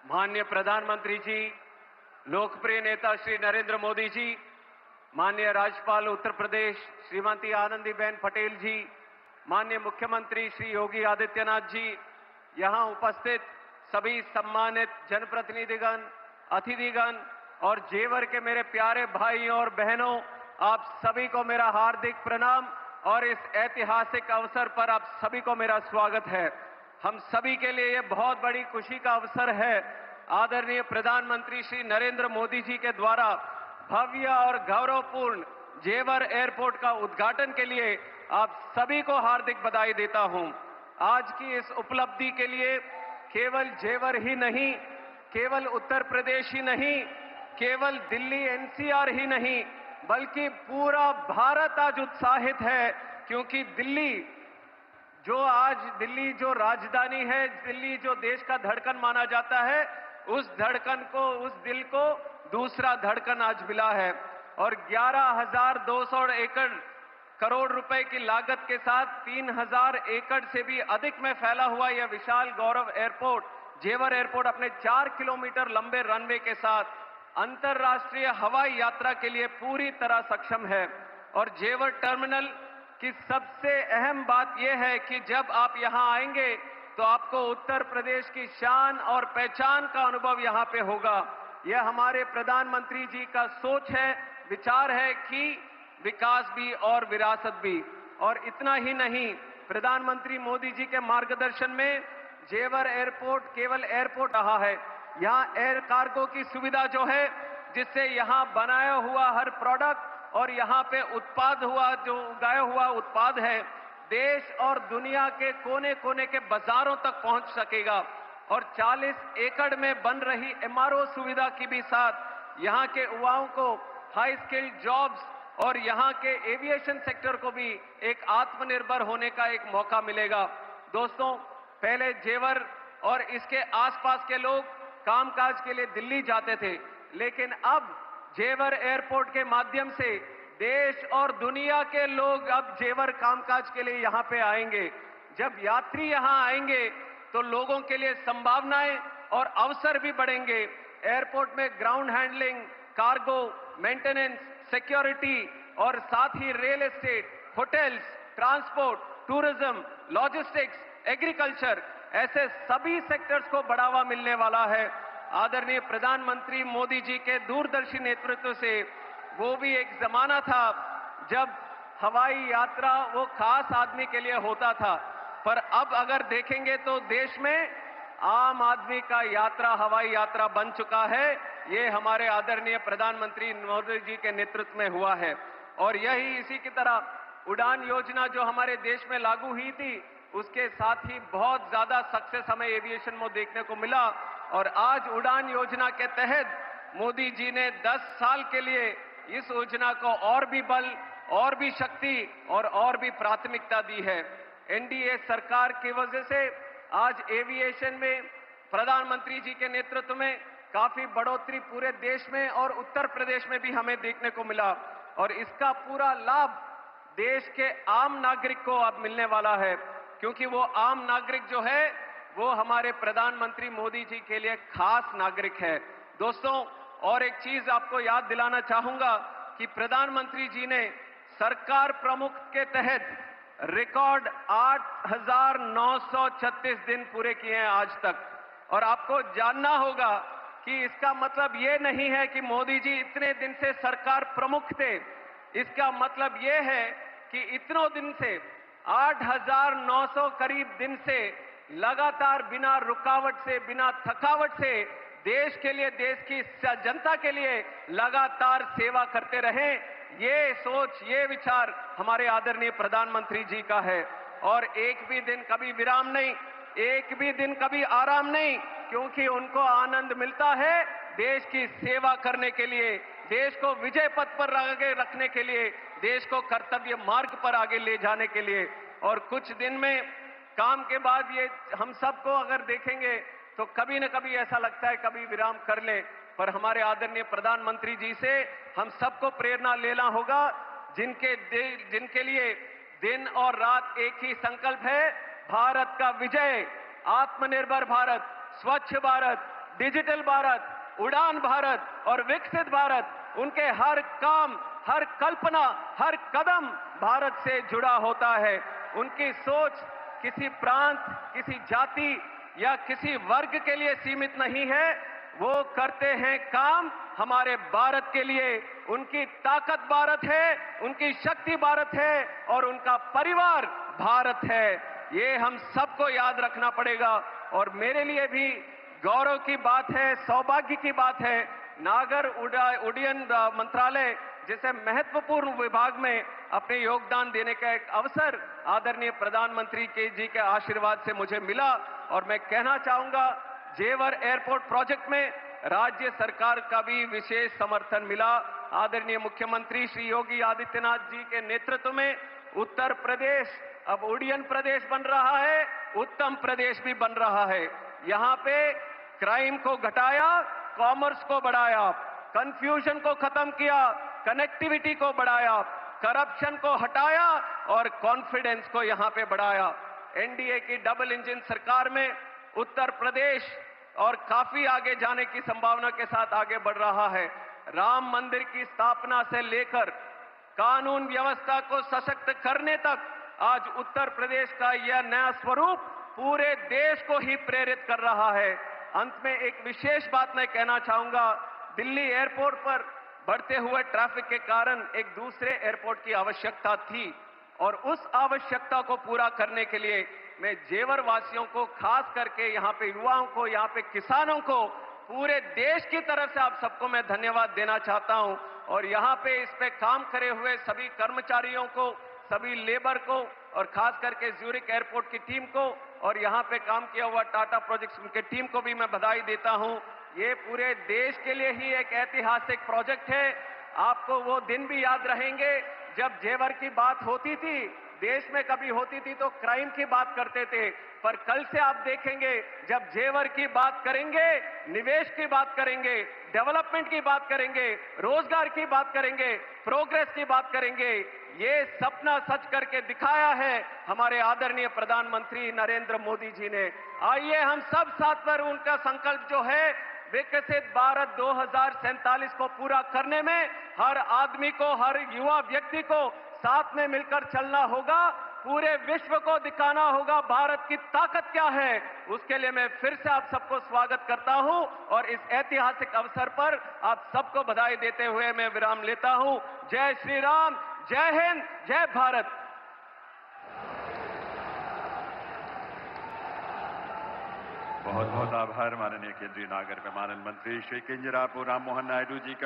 माननीय प्रधानमंत्री जी, लोकप्रिय नेता श्री नरेंद्र मोदी जी, माननीय राज्यपाल उत्तर प्रदेश श्रीमती आनंदीबेन पटेल जी, माननीय मुख्यमंत्री श्री योगी आदित्यनाथ जी, यहां उपस्थित सभी सम्मानित जनप्रतिनिधिगण, अतिथिगण और जेवर के मेरे प्यारे भाइयों और बहनों, आप सभी को मेरा हार्दिक प्रणाम और इस ऐतिहासिक अवसर पर आप सभी को मेरा स्वागत है। हम सभी के लिए ये बहुत बड़ी खुशी का अवसर है। आदरणीय प्रधानमंत्री श्री नरेंद्र मोदी जी के द्वारा भव्य और गौरवपूर्ण जेवर एयरपोर्ट का उद्घाटन के लिए आप सभी को हार्दिक बधाई देता हूं। आज की इस उपलब्धि के लिए केवल जेवर ही नहीं, केवल उत्तर प्रदेश ही नहीं, केवल दिल्ली एनसीआर ही नहीं, बल्कि पूरा भारत आज उत्साहित है, क्योंकि दिल्ली जो राजधानी है, दिल्ली जो देश का धड़कन माना जाता है, उस दिल को दूसरा धड़कन आज मिला है। और 11,200 करोड़ रुपए की लागत के साथ 3,000 एकड़ से भी अधिक में फैला हुआ यह विशाल गौरव एयरपोर्ट, जेवर एयरपोर्ट, अपने 4 किलोमीटर लंबे रनवे के साथ अंतर्राष्ट्रीय हवाई यात्रा के लिए पूरी तरह सक्षम है। और जेवर टर्मिनल की सबसे अहम बात यह है कि जब आप यहां आएंगे तो आपको उत्तर प्रदेश की शान और पहचान का अनुभव यहां पे होगा। यह हमारे प्रधानमंत्री जी का सोच है, विचार है कि विकास भी और विरासत भी। और इतना ही नहीं, प्रधानमंत्री मोदी जी के मार्गदर्शन में जेवर एयरपोर्ट केवल एयरपोर्ट रहा है, यहां एयर कार्गो की सुविधा जो है, जिससे यहां बनाया हुआ हर प्रोडक्ट और यहां पे उगाया हुआ उत्पाद है, देश और दुनिया के कोने कोने के बाजारों तक पहुंच सकेगा। और 40 एकड़ में बन रही एमआरओ सुविधा की भी साथ यहां के युवाओं को हाई स्किल्ड जॉब्स और यहां के एविएशन सेक्टर को भी एक आत्मनिर्भर होने का एक मौका मिलेगा। दोस्तों, पहले जेवर और इसके आसपास के लोग कामकाज के लिए दिल्ली जाते थे, लेकिन अब जेवर एयरपोर्ट के माध्यम से देश और दुनिया के लोग अब जेवर कामकाज के लिए यहां पे आएंगे। जब यात्री यहां आएंगे तो लोगों के लिए संभावनाएं और अवसर भी बढ़ेंगे। एयरपोर्ट में ground handling, cargo, maintenance, security और साथ ही real estate, hotels, transport, tourism, logistics, agriculture, ऐसे सभी सेक्टर्स को बढ़ावा मिलने वाला है। आदरणीय प्रधानमंत्री मोदी जी के दूरदर्शी नेतृत्व से वो भी एक जमाना था जब हवाई यात्रा वो खास आदमी के लिए होता था, पर अब अगर देखेंगे तो देश में आम आदमी का यात्रा हवाई यात्रा बन चुका है। ये हमारे आदरणीय प्रधानमंत्री मोदी जी के नेतृत्व में हुआ है। और यही इसी की तरह उड़ान योजना जो हमारे देश में लागू हुई थी, उसके साथ ही बहुत ज्यादा सक्सेस हमें एविएशन में देखने को मिला। और आज उड़ान योजना के तहत मोदी जी ने 10 साल के लिए इस योजना को और भी बल, और भी शक्ति और भी प्राथमिकता दी है। एनडीए सरकार की वजह से आज एविएशन में प्रधानमंत्री जी के नेतृत्व में काफी बढ़ोतरी पूरे देश में और उत्तर प्रदेश में भी हमें देखने को मिला। और इसका पूरा लाभ देश के आम नागरिक को अब मिलने वाला है, क्योंकि वो आम नागरिक जो है वो हमारे प्रधानमंत्री मोदी जी के लिए खास नागरिक है। दोस्तों, और एक चीज आपको याद दिलाना चाहूंगा कि प्रधानमंत्री जी ने सरकार प्रमुख के तहत रिकॉर्ड 8,936 दिन पूरे किए हैं आज तक। और आपको जानना होगा कि इसका मतलब ये नहीं है कि मोदी जी इतने दिन से सरकार प्रमुख थे। इसका मतलब ये है कि इतनों दिन से 8,900 करीब दिन से लगातार बिना रुकावट से, बिना थकावट से देश के लिए, देश की जनता के लिए लगातार सेवा करते रहे। ये सोच, ये विचार हमारे आदरणीय प्रधानमंत्री जी का है। और एक भी दिन कभी विराम नहीं, एक भी दिन कभी आराम नहीं, क्योंकि उनको आनंद मिलता है देश की सेवा करने के लिए, देश को विजय पथ पर आगे रखने के लिए, देश को कर्तव्य मार्ग पर आगे ले जाने के लिए। और कुछ दिन में काम के बाद ये हम सबको अगर देखेंगे तो कभी न कभी ऐसा लगता है कभी विराम कर ले, पर हमारे आदरणीय प्रधानमंत्री जी से हम सबको प्रेरणा लेना होगा, जिनके लिए दिन और रात एक ही संकल्प है, भारत का विजय, आत्मनिर्भर भारत, स्वच्छ भारत, डिजिटल भारत, उड़ान भारत और विकसित भारत, उनके हर काम, हर कल्पना, हर कदम भारत से जुड़ा होता है। उनकी सोच किसी प्रांत, किसी जाति या किसी वर्ग के लिए सीमित नहीं है। वो करते हैं काम हमारे भारत के लिए। उनकी ताकत भारत है, उनकी शक्ति भारत है और उनका परिवार भारत है। ये हम सबको याद रखना पड़ेगा। और मेरे लिए भी गौरव की बात है, सौभाग्य की बात है, नागर उड्डयन मंत्रालय जैसे महत्वपूर्ण विभाग में अपने योगदान देने का एक अवसर आदरणीय प्रधानमंत्री जी के आशीर्वाद से मुझे मिला। और मैं कहना चाहूंगा, जेवर एयरपोर्ट प्रोजेक्ट में राज्य सरकार का भी विशेष समर्थन मिला। आदरणीय मुख्यमंत्री श्री योगी आदित्यनाथ जी के नेतृत्व में उत्तर प्रदेश अब उड्डयन प्रदेश बन रहा है, उत्तम प्रदेश भी बन रहा है। यहाँ पे क्राइम को घटाया, कॉमर्स को बढ़ाया, कंफ्यूजन को खत्म किया, कनेक्टिविटी को बढ़ाया, करप्शन को हटाया और कॉन्फिडेंस को यहां पे बढ़ाया। एनडीए की डबल इंजन सरकार में उत्तर प्रदेश और काफी आगे जाने की संभावना के साथ आगे बढ़ रहा है। राम मंदिर की स्थापना से लेकर कानून व्यवस्था को सशक्त करने तक आज उत्तर प्रदेश का यह नया स्वरूप पूरे देश को ही प्रेरित कर रहा है। अंत में एक विशेष बात मैं कहना चाहूंगा, दिल्ली एयरपोर्ट पर बढ़ते हुए ट्रैफिक के कारण एक दूसरे एयरपोर्ट की आवश्यकता थी और उस आवश्यकता को पूरा करने के लिए मैं जेवर वासियों को, खास करके यहाँ पे युवाओं को, यहाँ पे किसानों को, पूरे देश की तरफ से आप सबको मैं धन्यवाद देना चाहता हूं। और यहाँ पे इस पे काम करे हुए सभी कर्मचारियों को, सभी लेबर को और खास करके ज्यूरिक एयरपोर्ट की टीम को और यहाँ पे काम किया हुआ टाटा प्रोजेक्ट्स उनके टीम को भी मैं बधाई देता हूं। ये पूरे देश के लिए ही एक ऐतिहासिक प्रोजेक्ट है। आपको वो दिन भी याद रहेंगे जब जेवर की बात होती थी, देश में कभी होती थी तो क्राइम की बात करते थे, पर कल से आप देखेंगे जब जेवर की बात करेंगे, निवेश की बात करेंगे, डेवलपमेंट की बात करेंगे, रोजगार की बात करेंगे, प्रोग्रेस की बात करेंगे। ये सपना सच करके दिखाया है हमारे आदरणीय प्रधानमंत्री नरेंद्र मोदी जी ने। आइए हम सब साथ पर उनका संकल्प जो है विकसित भारत 2047 को पूरा करने में हर आदमी को, हर युवा व्यक्ति को साथ में मिलकर चलना होगा। पूरे विश्व को दिखाना होगा भारत की ताकत क्या है। उसके लिए मैं फिर से आप सबको स्वागत करता हूं और इस ऐतिहासिक अवसर पर आप सबको बधाई देते हुए मैं विराम लेता हूं। जय श्री राम, जय हिंद, जय भारत। बहुत बहुत आभार माननीय केंद्रीय नागर विमानन मंत्री श्री किंजरापू राम मोहन नायडू जी का।